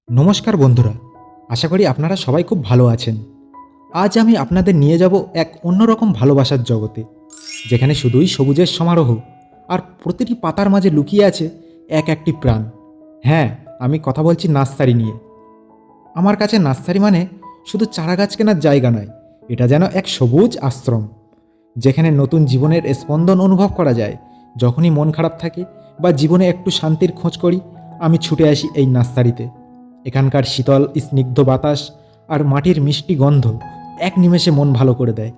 নমস্কার বন্ধুরা, আশা করি আপনারা সবাই খুব ভালো আছেন। আজ আমি আপনাদের নিয়ে যাব এক অন্যরকম ভালোবাসার জগতে, যেখানে শুধুই সবুজের সমারোহ আর প্রতিটি পাতার মাঝে লুকিয়ে আছে এক একটি প্রাণ। হ্যাঁ, আমি কথা বলছি নার্সারি নিয়ে। আমার কাছে নার্সারি মানে শুধু চারাগাছ কেনার জায়গা নয়, এটা যেন এক সবুজ আশ্রম, যেখানে নতুন জীবনের স্পন্দন অনুভব করা যায়। যখনই মন খারাপ থাকে বা জীবনে একটু শান্তির খোঁজ করি, আমি ছুটে আসি এই নার্সারিতে। এখানকার শীতল স্নিগ্ধ বাতাস আর মাটির মিষ্টি গন্ধ এক নিমেষে মন ভালো করে দেয়।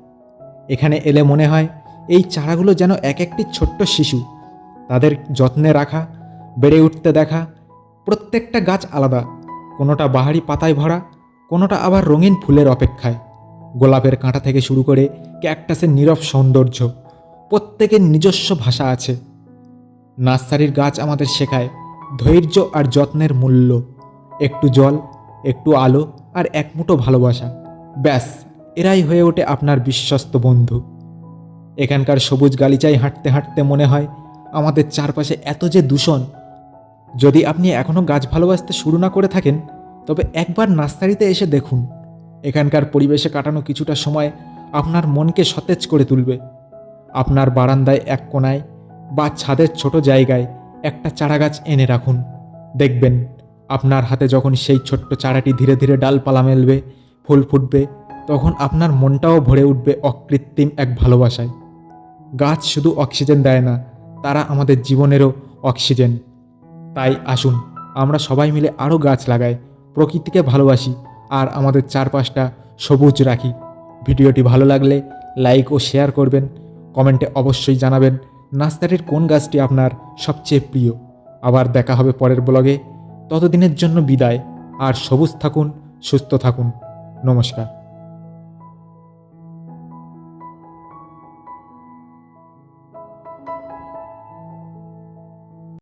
এখানে এলে মনে হয় এই চারাগুলো যেন এক একটি ছোট্ট শিশু, তাদের যত্নে রাখা, বেড়ে উঠতে দেখা। প্রত্যেকটা গাছ আলাদা, কোনোটা বাহারি পাতায় ভরা, কোনোটা আবার রঙিন ফুলের অপেক্ষায়। গোলাপের কাঁটা থেকে শুরু করে ক্যাকটাসের নীরব সৌন্দর্য, প্রত্যেকের নিজস্ব ভাষা আছে। নার্সারির গাছ আমাদের শেখায় ধৈর্য আর যত্নের মূল্য। একটু জল, একটু আলো আর এক মুঠো ভালোবাসা, ব্যাস, এরাই হয়ে ওঠে আপনার বিশ্বস্ত বন্ধু। এখানকার সবুজ গালিচায় হাঁটতে হাঁটতে মনে হয় আমাদের চারপাশে এত যে দূষণ। যদি আপনি এখনও গাছ ভালোবাসতে শুরু না করে থাকেন, তবে একবার নার্সারিতে এসে দেখুন। এখানকার পরিবেশে কাটানো কিছুটা সময় আপনার মনকে সতেজ করে তুলবে। আপনার বারান্দায় এক কোণায় বা ছাদের ছোট জায়গায় একটা চারাগাছ এনে রাখুন। দেখবেন আপনার হাতে যখন সেই ছোট্ট চারাটি ধীরে ধীরে ডালপালা মেলবে, ফুল ফুটবে, তখন আপনার মনটাও ভরে উঠবে অকৃত্রিম এক ভালোবাসায়। গাছ শুধু অক্সিজেন দেয় না, তারা আমাদের জীবনেরও অক্সিজেন। তাই আসুন আমরা সবাই মিলে আরও গাছ লাগাই, প্রকৃতিকে ভালোবাসি আর আমাদের চারপাশটা সবুজ রাখি। ভিডিওটি ভালো লাগলে লাইক ও শেয়ার করবেন। কমেন্টে অবশ্যই জানাবেন নার্সারির কোন গাছটি আপনার সবচেয়ে প্রিয়। আবার দেখা হবে পরের ব্লগে। ততদিনের জন্য বিদায়, আর সবুজ থাকুন, সুস্থ থাকুন। নমস্কার।